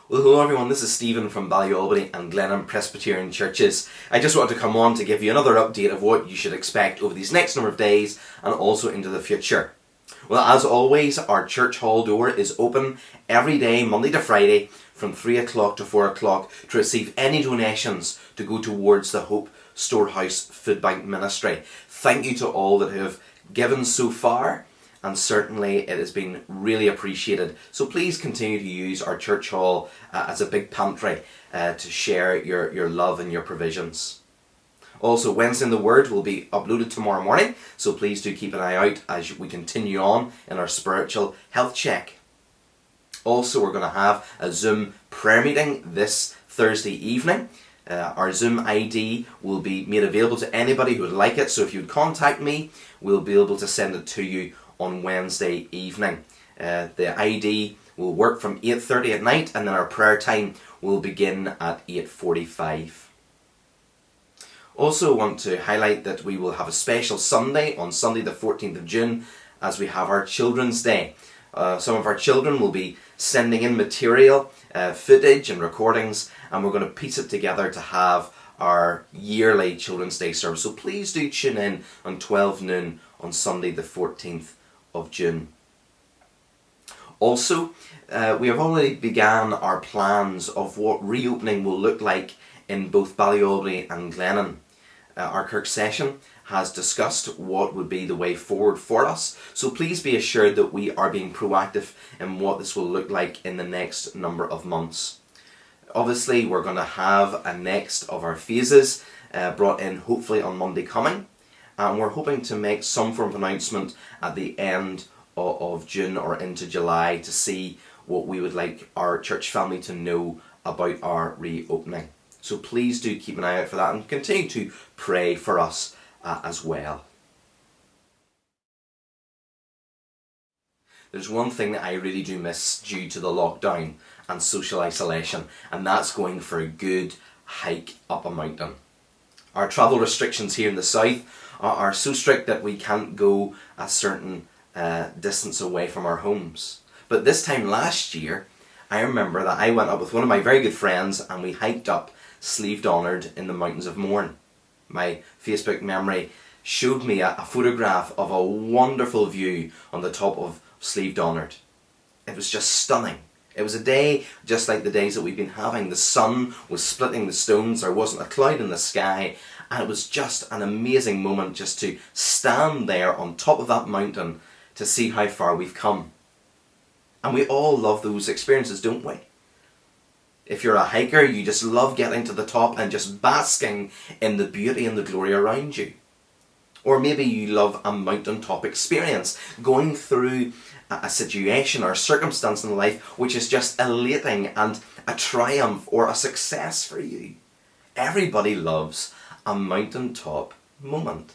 Well, hello everyone, this is Stephen from Ballyalbany and Glenham Presbyterian Churches. I just wanted to come on to give you another update of what you should expect over these next number of days and also into the future. Well, as always, our church hall door is open every day, Monday to Friday, from 3 o'clock to 4 o'clock to receive any donations to go towards the Hope Storehouse Foodbank ministry. Thank you to all that have given so far, and certainly it has been really appreciated. So please continue to use our church hall as a big pantry to share your love and your provisions. Also, Wednesday in the Word will be uploaded tomorrow morning, so please do keep an eye out as we continue on in our spiritual health check. Also, we're going to have a Zoom prayer meeting this Thursday evening. Our Zoom ID will be made available to anybody who would like it, so if you'd contact me, we'll be able to send it to you on Wednesday evening. The ID will work from 8:30 at night, and then our prayer time will begin at 8:45. Also want to highlight that we will have a special Sunday on Sunday the 14th of June as we have our Children's Day. Some of our children will be sending in material, footage and recordings, and we're going to piece it together to have our yearly Children's Day service. So please do tune in on 12 noon on Sunday the 14th of June. Also, we have already began our plans of what reopening will look like in both Ballyalbany and Glenham. Our Kirk session has discussed what would be the way forward for us, so please be assured that we are being proactive in what this will look like in the next number of months. Obviously, we're going to have a next of our phases brought in hopefully on Monday coming, and we're hoping to make some form of announcement at the end of June or into July to see what we would like our church family to know about our reopening. So please do keep an eye out for that and continue to pray for us as well. There's one thing that I really do miss due to the lockdown and social isolation, and that's going for a good hike up a mountain. Our travel restrictions here in the south are so strict that we can't go a certain distance away from our homes. But this time last year, I remember that I went up with one of my very good friends and we hiked up Sleeve Donard in the mountains of Mourne. My Facebook memory showed me a photograph of a wonderful view on the top of Sleeve Donard. It was just stunning. It was a day just like the days that we've been having. The sun was splitting the stones, there wasn't a cloud in the sky, and it was just an amazing moment just to stand there on top of that mountain to see how far we've come. And we all love those experiences, don't we? If you're a hiker, you just love getting to the top and just basking in the beauty and the glory around you. Or maybe you love a mountaintop experience, going through a situation or a circumstance in life which is just elating and a triumph or a success for you. Everybody loves a mountaintop moment.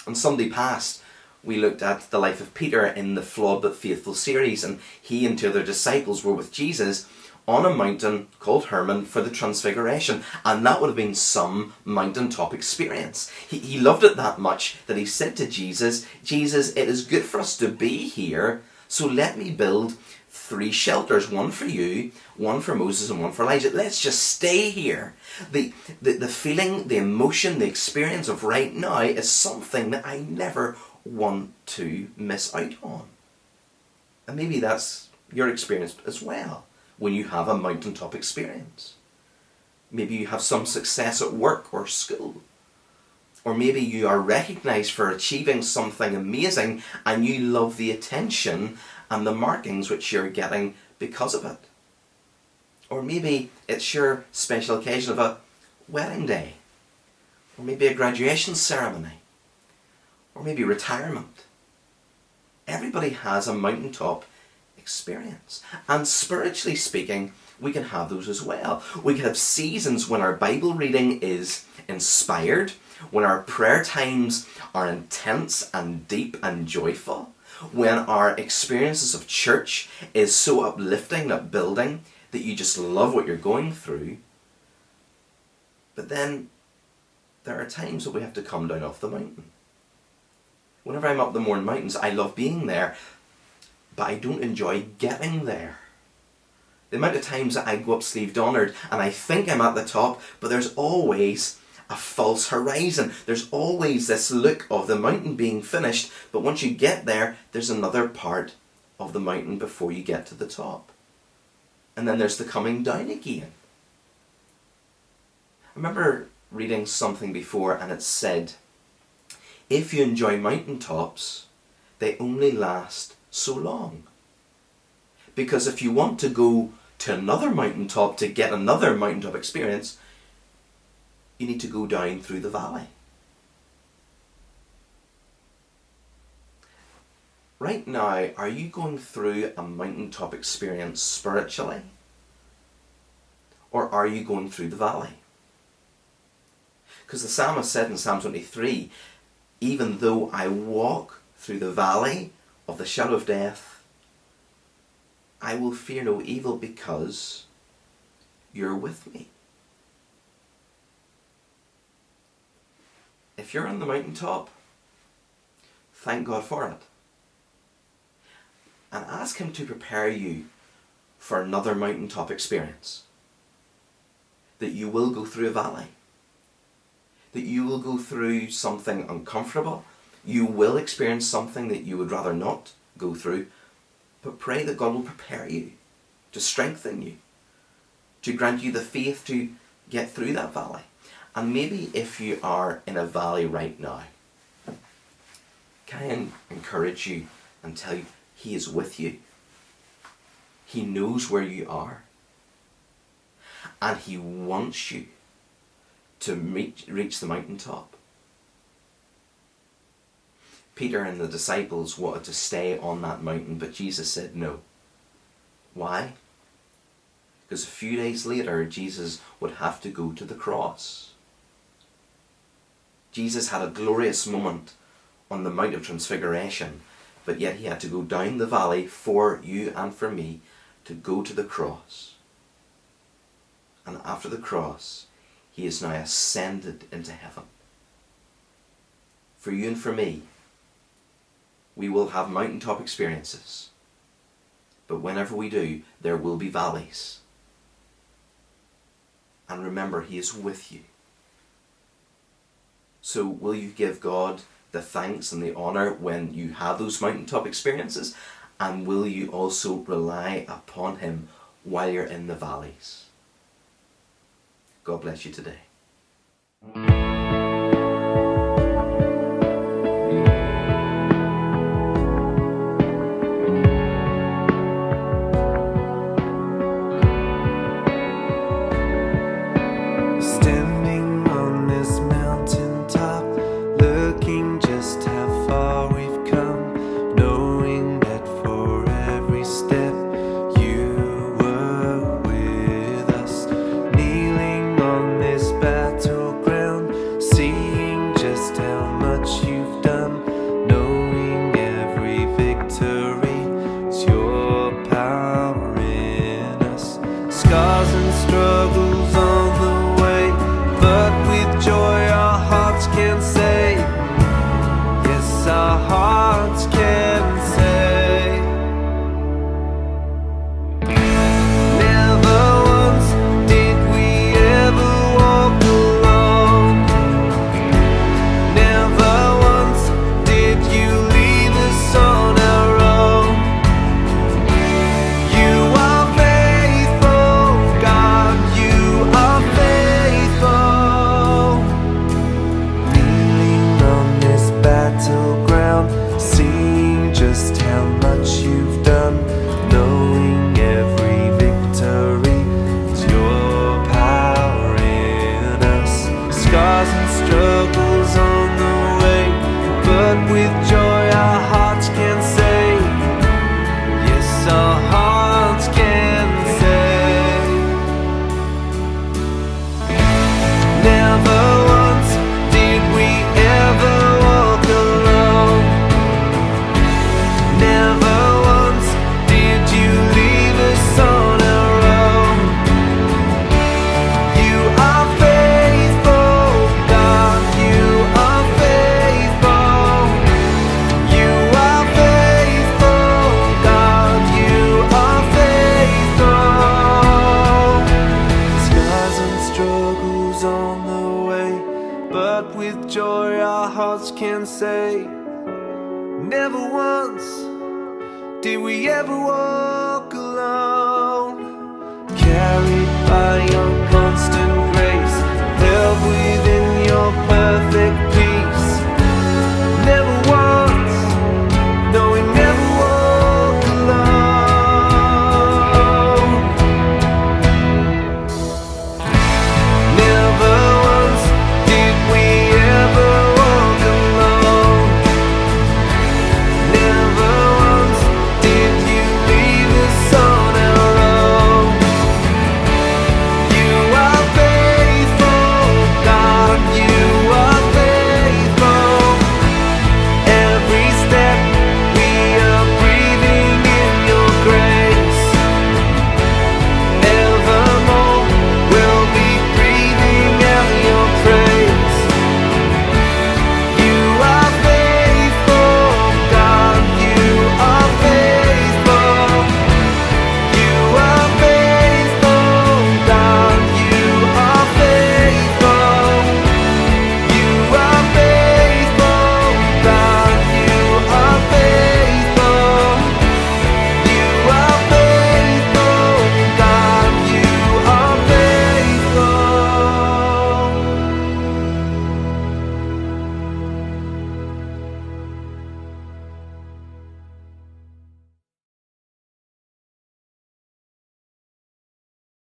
On Sunday past, we looked at the life of Peter in the Flawed but Faithful series, and he and two other disciples were with Jesus on a mountain called Hermon for the Transfiguration, and that would have been some mountaintop experience. He loved it that much that he said to Jesus, "Jesus, it is good for us to be here, so let me build 3 shelters, one for you, one for Moses, and one for Elijah. Let's just stay here." The feeling, the emotion, the experience of right now is something that I never want to miss out on. And maybe that's your experience as well when you have a mountaintop experience. Maybe you have some success at work or school. Or maybe you are recognised for achieving something amazing and you love the attention and the markings which you're getting because of it. Or maybe it's your special occasion of a wedding day. Or maybe a graduation ceremony. Or maybe retirement. Everybody has a mountaintop experience. And spiritually speaking, we can have those as well. We can have seasons when our Bible reading is inspired, when our prayer times are intense and deep and joyful, when our experiences of church is so uplifting, upbuilding, that you just love what you're going through. But then there are times that we have to come down off the mountain. Whenever I'm up the Mourne Mountains, I love being there, but I don't enjoy getting there. The amount of times that I go up sleeved honoured and I think I'm at the top, but there's always a false horizon. There's always this look of the mountain being finished, but once you get there, there's another part of the mountain before you get to the top. And then there's the coming down again. I remember reading something before and it said, if you enjoy mountaintops, they only last so long. Because if you want to go to another mountaintop to get another mountaintop experience, you need to go down through the valley. Right now, are you going through a mountaintop experience spiritually? Or are you going through the valley? Because the psalmist said in Psalm 23, even though I walk through the valley of the shadow of death, I will fear no evil because you're with me. If you're on the mountaintop, thank God for it. And ask him to prepare you for another mountaintop experience. That you will go through a valley. That you will go through something uncomfortable. You will experience something that you would rather not go through. But pray that God will prepare you, to strengthen you, to grant you the faith to get through that valley. And maybe if you are in a valley right now, can I encourage you and tell you, he is with you. He knows where you are. And he wants you to reach the mountaintop. Peter and the disciples wanted to stay on that mountain, but Jesus said no. Why? Because a few days later, Jesus would have to go to the cross. Jesus had a glorious moment on the Mount of Transfiguration, but yet he had to go down the valley for you and for me to go to the cross. And after the cross, he is now ascended into heaven. For you and for me, we will have mountaintop experiences. But whenever we do, there will be valleys. And remember, he is with you. So will you give God the thanks and the honour when you have those mountaintop experiences? And will you also rely upon him while you're in the valleys? God bless you today. Standing on this mountaintop, looking just how far we've come, knowing that for every step you were with us, kneeling on this battleground, once. Did we ever walk alone?